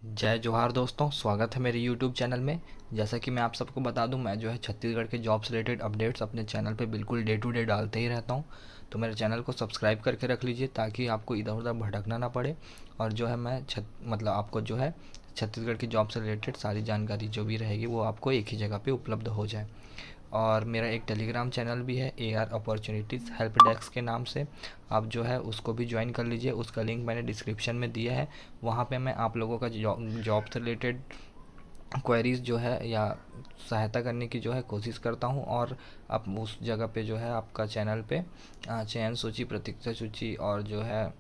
जय जोहार दोस्तों, स्वागत है मेरे यूट्यूब चैनल में। जैसा कि मैं आप सबको बता दूं, मैं जो है छत्तीसगढ़ के जॉब से रिलेटेड अपडेट्स अपने चैनल पे बिल्कुल डे टू डे डालते ही रहता हूं। तो मेरे चैनल को सब्सक्राइब करके रख लीजिए ताकि आपको इधर उधर भटकना ना पड़े। और जो है मैं आपको जो है छत्तीसगढ़ की जॉब से रिलेटेड सारी जानकारी जो भी रहेगी वो आपको एक ही जगह पे उपलब्ध हो जाए। और मेरा एक टेलीग्राम चैनल भी है, A R opportunities help desk के नाम से। आप जो है उसको भी ज्वाइन कर लीजिए, उसका लिंक मैंने डिस्क्रिप्शन में दिया है। वहाँ पे मैं आप लोगों का जॉब से रिलेटेड क्वेरीज़ जो है या सहायता करने की जो है कोशिश करता हूँ। और आप उस जगह पे जो है आपका चैनल पे चयन सूची, प्रतीक्षा सूची और जो है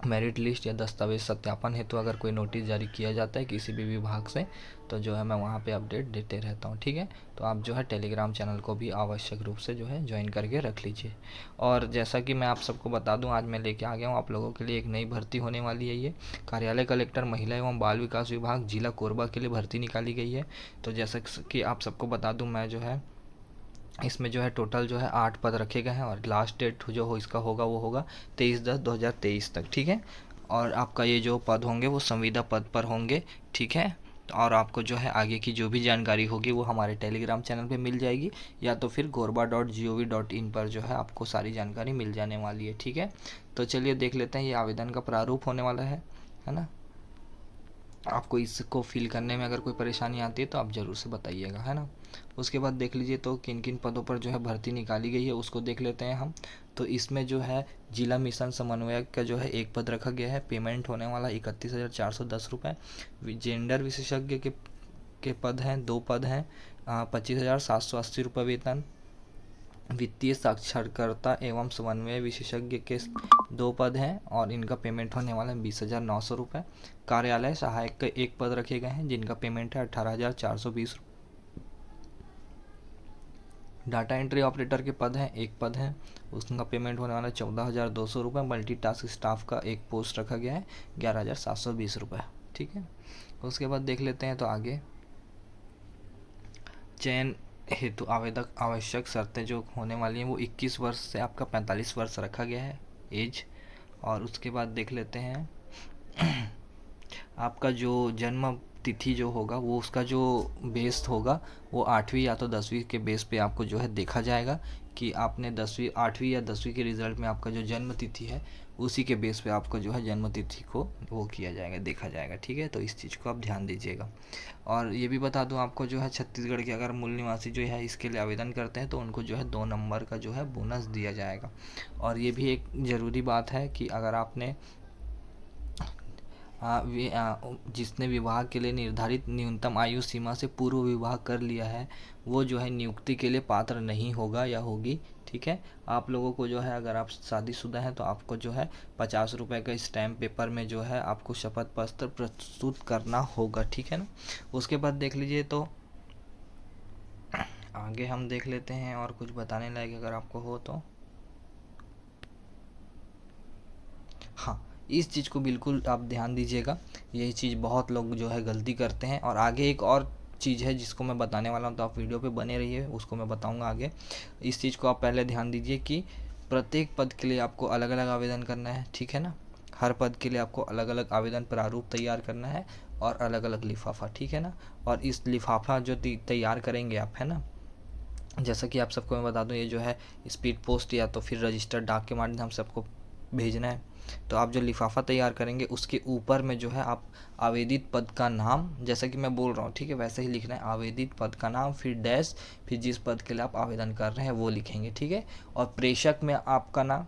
मेरिट लिस्ट या दस्तावेज सत्यापन हेतु अगर कोई नोटिस जारी किया जाता है किसी भी विभाग से, तो जो है मैं वहाँ पे अपडेट देते रहता हूँ। ठीक है, तो आप जो है टेलीग्राम चैनल को भी आवश्यक रूप से जो है ज्वाइन करके रख लीजिए। और जैसा कि मैं आप सबको बता दूं, आज मैं लेके आ गया हूँ आप लोगों के लिए एक नई भर्ती होने वाली है। ये कार्यालय कलेक्टर महिला एवं बाल विकास विभाग जिला कोरबा के लिए भर्ती निकाली गई है। तो जैसा कि आप सबको बता दूँ, मैं जो है इसमें जो है टोटल जो है 8 पद रखे गए हैं और लास्ट डेट जो हो इसका होगा वो होगा 23/10/2023 तक। ठीक है, और आपका ये जो पद होंगे वो संविदा पद पर होंगे। ठीक है, और आपको जो है आगे की जो भी जानकारी होगी वो हमारे टेलीग्राम चैनल पे मिल जाएगी, या तो फिर gorba.gov.in पर जो है आपको सारी जानकारी मिल जाने वाली है। ठीक है, तो चलिए देख लेते हैं ये आवेदन का प्रारूप होने वाला है ना। आपको इसको फिल करने में अगर कोई परेशानी आती है तो आप ज़रूर से बताइएगा, है ना। उसके बाद देख लीजिए तो किन किन पदों पर जो है भर्ती निकाली गई है उसको देख लेते हैं हम। तो इसमें जो है जिला मिशन समन्वयक का जो है एक पद रखा गया है, पेमेंट होने वाला 31,410 रुपये। जेंडर विशेषज्ञ के पद हैं, 2 पद हैं, 25,780 रुपये वेतन। वित्तीय साक्षरकर्ता एवं समन्वय विशेषज्ञ के 2 पद हैं और इनका पेमेंट होने वाला है 20,900 रुपये। कार्यालय सहायक के 1 पद रखे गए हैं जिनका पेमेंट है 18,420 रुपये। डाटा एंट्री ऑपरेटर के पद हैं, 1 पद है, उसका पेमेंट होने वाला है 14,200 रुपये। मल्टीटास्क स्टाफ का एक पोस्ट रखा गया है 11,720 रुपये। ठीक है, उसके बाद देख लेते हैं तो आगे चयन हेतु आवेदक आवश्यक शर्तें जो होने वाली हैं वो 21 वर्ष से आपका 45 वर्ष रखा गया है एज। और उसके बाद देख लेते हैं आपका जो जन्म तिथि जो होगा वो उसका जो बेस होगा वो 8वीं या तो 10वीं के बेस पे आपको जो है देखा जाएगा कि आपने 10वीं 8वीं या 10वीं के रिज़ल्ट में आपका जो जन्म तिथि है उसी के बेस पे आपको जो है जन्म तिथि को वो किया जाएगा, देखा जाएगा। ठीक है, तो इस चीज़ को आप ध्यान दीजिएगा। और ये भी बता दूं आपको जो है छत्तीसगढ़ के अगर मूल निवासी जो है इसके लिए आवेदन करते हैं तो उनको जो है 2 नंबर का जो है बोनस दिया जाएगा। और ये भी एक ज़रूरी बात है कि अगर आपने जिसने विवाह के लिए निर्धारित न्यूनतम आयु सीमा से पूर्व विवाह कर लिया है वो जो है नियुक्ति के लिए पात्र नहीं होगा या होगी। ठीक है, आप लोगों को जो है अगर आप शादीशुदा हैं तो आपको जो है 50 रुपये का स्टैम्प पेपर में जो है आपको शपथ पत्र प्रस्तुत करना होगा। ठीक है ना। उसके बाद देख लीजिए तो आगे हम देख लेते हैं और कुछ बताने लायक अगर आपको हो तो। हाँ, इस चीज़ को बिल्कुल आप ध्यान दीजिएगा, यही चीज़ बहुत लोग जो है गलती करते हैं। और आगे एक और चीज़ है जिसको मैं बताने वाला हूँ, तो आप वीडियो पे बने रहिए, उसको मैं बताऊँगा आगे। इस चीज़ को आप पहले ध्यान दीजिए कि प्रत्येक पद के लिए आपको अलग अलग आवेदन करना है। ठीक है ना, हर पद के लिए आपको अलग अलग आवेदन प्रारूप तैयार करना है और अलग अलग लिफाफा। ठीक है ना, और इस लिफाफा जो तैयार करेंगे आप, है ना, जैसा कि आप सबको मैं बता दूं, ये जो है स्पीड पोस्ट या तो फिर रजिस्टर्ड डाक के माध्यम से आपको भेजना है। तो आप जो लिफाफा तैयार करेंगे उसके ऊपर में जो है आप आवेदित पद का नाम, जैसा कि मैं बोल रहा हूँ ठीक है वैसे ही लिखना है, आवेदित पद का नाम फिर डैश फिर जिस पद के लिए आप आवेदन कर रहे हैं वो लिखेंगे। ठीक है, और प्रेषक में आपका नाम,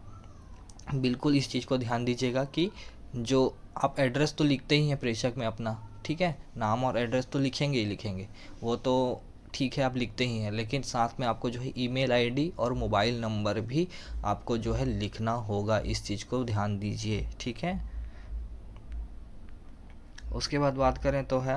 बिल्कुल इस चीज़ को ध्यान दीजिएगा कि जो आप एड्रेस तो लिखते ही हैं प्रेषक में अपना, ठीक है, नाम और एड्रेस तो लिखेंगे ही लिखेंगे, वो तो ठीक है आप लिखते ही हैं, लेकिन साथ में आपको जो है ईमेल आईडी और मोबाइल नंबर भी आपको जो है लिखना होगा। इस चीज़ को ध्यान दीजिए। ठीक है, उसके बाद बात करें तो है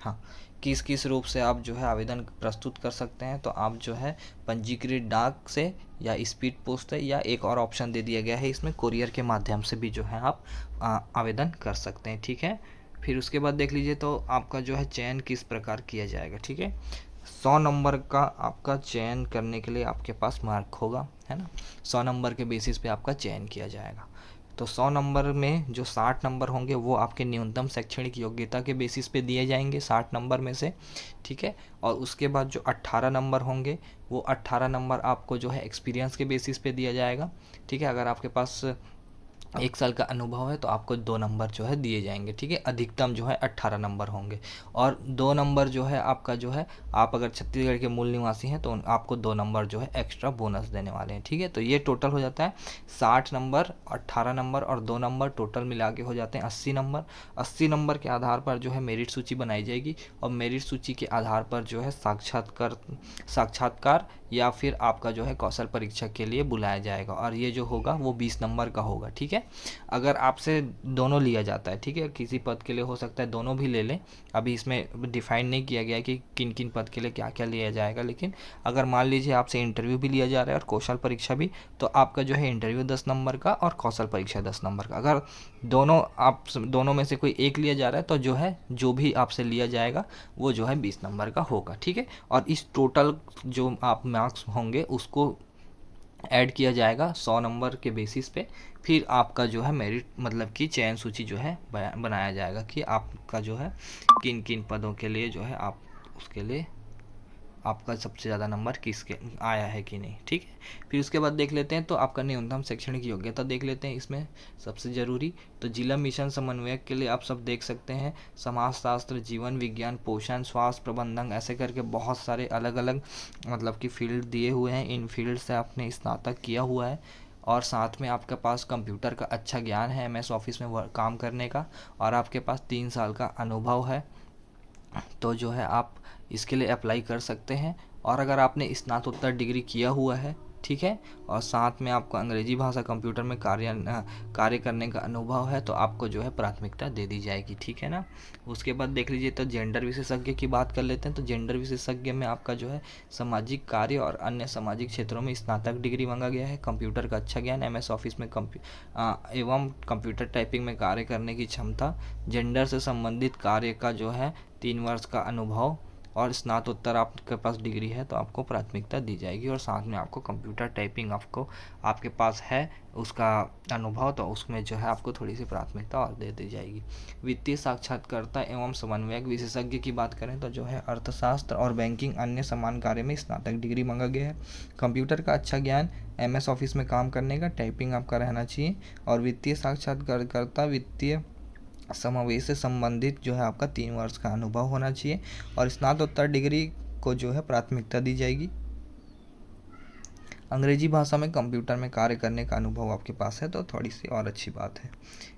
हाँ, किस किस रूप से आप जो है आवेदन प्रस्तुत कर सकते हैं। तो आप जो है पंजीकृत डाक से या स्पीड पोस्ट से, या एक और ऑप्शन दे दिया गया है इसमें कोरियर के माध्यम से भी जो है आप आवेदन कर सकते हैं। ठीक है, फिर उसके बाद देख लीजिए तो आपका जो है चयन किस प्रकार किया जाएगा। ठीक है, 100 नंबर का आपका चयन करने के लिए आपके पास मार्क होगा, है ना, 100 नंबर के बेसिस पे आपका चयन किया जाएगा। तो 100 नंबर में जो 60 नंबर होंगे वो आपके न्यूनतम शैक्षणिक योग्यता के बेसिस पे दिए जाएंगे 60 नंबर में से, ठीक है। और उसके बाद जो 18 नंबर होंगे वो 18 नंबर आपको जो है एक्सपीरियंस के बेसिस पे दिया जाएगा, ठीक है। अगर आपके पास 1 साल का अनुभव है तो आपको 2 नंबर जो है दिए जाएंगे, ठीक है। अधिकतम जो है 18 नंबर होंगे, और 2 नंबर जो है आपका जो है, आप अगर छत्तीसगढ़ के मूल निवासी हैं तो आपको 2 नंबर जो है एक्स्ट्रा बोनस देने वाले हैं, ठीक है। तो ये टोटल हो जाता है 60 नंबर, 18 नंबर और 2 नंबर, टोटल मिला के हो जाते हैं 80 नंबर। 80 नंबर के आधार पर जो है मेरिट सूची बनाई जाएगी, और मेरिट सूची के आधार पर जो है साक्षात्कार या फिर आपका जो है कौशल परीक्षा के लिए बुलाया जाएगा, और ये जो होगा वो 20 नंबर का होगा, ठीक है। अगर आपसे दोनों लिया जाता है, ठीक है, किसी पद के लिए हो सकता है दोनों भी ले लें, अभी इसमें डिफाइन नहीं किया गया है कि किन किन पद के लिए क्या क्या लिया जाएगा, लेकिन अगर मान लीजिए आपसे इंटरव्यू भी लिया जा रहा है और कौशल परीक्षा भी, तो आपका जो है इंटरव्यू 10 नंबर का और कौशल परीक्षा 10 नंबर का। अगर दोनों में से कोई एक लिया जा रहा है तो जो है जो भी आपसे लिया जाएगा वो जो है 20 नंबर का होगा, ठीक है। और इस टोटल जो आप मार्क्स होंगे उसको ऐड किया जाएगा 100 नंबर के बेसिस पे, फिर आपका जो है मेरिट मतलब कि चयन सूची जो है बनाया जाएगा कि आपका जो है किन किन पदों के लिए जो है आप उसके लिए आपका सबसे ज़्यादा नंबर किसके आया है कि नहीं, ठीक है। फिर उसके बाद देख लेते हैं तो आपका न्यूनतम शैक्षणिक योग्यता देख लेते हैं इसमें सबसे ज़रूरी। तो जिला मिशन समन्वयक के लिए आप सब देख सकते हैं समाजशास्त्र, जीवन विज्ञान, पोषण, स्वास्थ्य प्रबंधन, ऐसे करके बहुत सारे अलग अलग मतलब कि फील्ड दिए हुए हैं। इन फील्ड से आपने स्नातक किया हुआ है, और साथ में आपके पास कंप्यूटर का अच्छा ज्ञान है, MS ऑफिस में काम करने का, और आपके पास 3 साल का अनुभव है, तो जो है आप इसके लिए अप्लाई कर सकते हैं। और अगर आपने स्नातकोत्तर डिग्री किया हुआ है, ठीक है, और साथ में आपको अंग्रेजी भाषा कंप्यूटर में कार्य करने का अनुभव है, तो आपको जो है प्राथमिकता दे दी जाएगी, ठीक है ना। उसके बाद देख लीजिए तो जेंडर विशेषज्ञ की बात कर लेते हैं। तो जेंडर विशेषज्ञ में आपका जो है सामाजिक कार्य और अन्य सामाजिक क्षेत्रों में स्नातक डिग्री मांगा गया है, कंप्यूटर का अच्छा ज्ञान, MS ऑफिस में एवं कंप्यूटर टाइपिंग में कार्य करने की क्षमता, जेंडर से संबंधित कार्य का जो है 3 वर्ष का अनुभव, और स्नातकोत्तर आपके पास डिग्री है तो आपको प्राथमिकता दी जाएगी, और साथ में आपको कंप्यूटर टाइपिंग आपके पास है उसका अनुभव, तो उसमें जो है आपको थोड़ी सी प्राथमिकता और दे दी जाएगी। वित्तीय साक्षात्कारता एवं समन्वयक विशेषज्ञ की बात करें तो जो है अर्थशास्त्र और बैंकिंग अन्य समान कार्य में स्नातक डिग्री मांगा गया है, कंप्यूटर का अच्छा ज्ञान, MS ऑफिस में काम करने का, टाइपिंग आपका रहना चाहिए, और वित्तीय साक्षात्कारकर्ता वित्तीय समावेश से संबंधित जो है आपका 3 वर्ष का अनुभव होना चाहिए, और स्नातकोत्तर डिग्री को जो है प्राथमिकता दी जाएगी। अंग्रेजी भाषा में कंप्यूटर में कार्य करने का अनुभव आपके पास है तो थोड़ी सी और अच्छी बात है।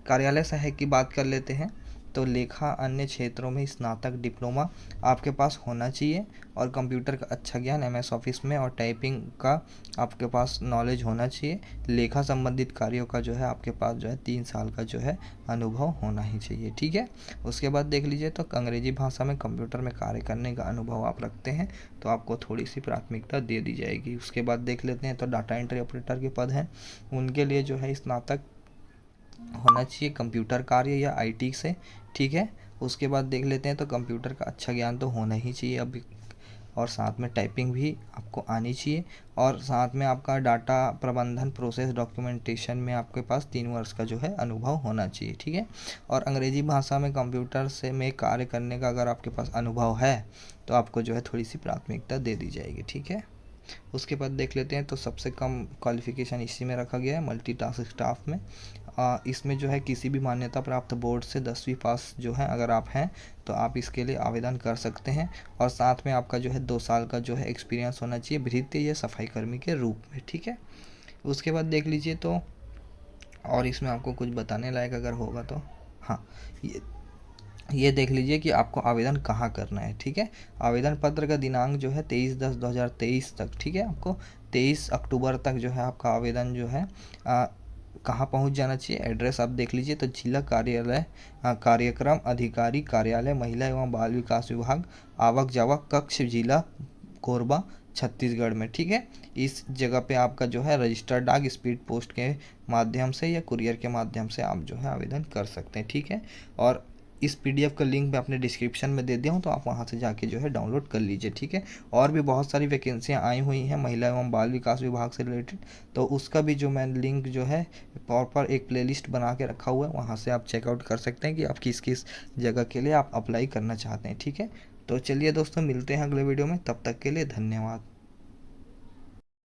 कार्यालय सहायक की बात कर लेते हैं। तो लेखा अन्य क्षेत्रों में स्नातक डिप्लोमा आपके पास होना चाहिए, और कंप्यूटर का अच्छा ज्ञान, MS ऑफिस में और टाइपिंग का आपके पास नॉलेज होना चाहिए। लेखा संबंधित कार्यों का जो है आपके पास जो है 3 साल का जो है अनुभव होना ही चाहिए, ठीक है। उसके बाद देख लीजिए तो अंग्रेजी भाषा में कंप्यूटर में कार्य करने का अनुभव आप रखते हैं तो आपको थोड़ी सी प्राथमिकता दे दी जाएगी। उसके बाद देख लेते हैं तो डाटा एंट्री ऑपरेटर के पद हैं, उनके लिए जो है स्नातक होना चाहिए कंप्यूटर कार्य या IT से, ठीक है। उसके बाद देख लेते हैं तो कंप्यूटर का अच्छा ज्ञान तो होना ही चाहिए अभी, और साथ में टाइपिंग भी आपको आनी चाहिए, और साथ में आपका डाटा प्रबंधन प्रोसेस डॉक्यूमेंटेशन में आपके पास 3 वर्ष का जो है अनुभव होना चाहिए, ठीक है। और अंग्रेजी भाषा में कंप्यूटर से में कार्य करने का अगर आपके पास अनुभव है तो आपको जो है थोड़ी सी प्राथमिकता दे दी जाएगी, ठीक है। उसके बाद देख लेते हैं तो सबसे कम क्वालिफिकेशन इसी में रखा गया है मल्टीटास्क स्टाफ में। इसमें जो है किसी भी मान्यता प्राप्त बोर्ड से 10वीं पास जो है अगर आप हैं तो आप इसके लिए आवेदन कर सकते हैं, और साथ में आपका जो है 2 साल का जो है एक्सपीरियंस होना चाहिए भृत्य या सफाई कर्मी के रूप में, ठीक है। उसके बाद देख लीजिए तो और इसमें आपको कुछ बताने लायक अगर होगा तो हाँ, ये देख लीजिए कि आपको आवेदन कहाँ करना है, ठीक है। आवेदन पत्र का दिनांक जो है 23/10/2023 तक, ठीक है। आपको 23 अक्टूबर तक जो है आपका आवेदन जो है कहाँ पहुँच जाना चाहिए, एड्रेस आप देख लीजिए तो जिला कार्यालय कार्यक्रम अधिकारी कार्यालय महिला एवं बाल विकास विभाग, आवक जावक कक्ष, जिला कोरबा, छत्तीसगढ़ में, ठीक है। इस जगह पे आपका जो है रजिस्टर्ड डाक, स्पीड पोस्ट के माध्यम से या कुरियर के माध्यम से आप जो है आवेदन कर सकते हैं, ठीक है। और इस पीडीएफ का लिंक मैं अपने डिस्क्रिप्शन में दे दिया हूँ, तो आप वहाँ से जाके जो है डाउनलोड कर लीजिए, ठीक है। और भी बहुत सारी वैकेंसियाँ आई हुई हैं महिला एवं बाल विकास विभाग से रिलेटेड, तो उसका भी जो मैं लिंक जो है प्रॉपर एक प्लेलिस्ट बना के रखा हुआ है, वहाँ से आप चेकआउट कर सकते हैं कि आप किस किस जगह के लिए आप अप्लाई करना चाहते हैं, ठीक है। तो चलिए दोस्तों, मिलते हैं अगले वीडियो में, तब तक के लिए धन्यवाद।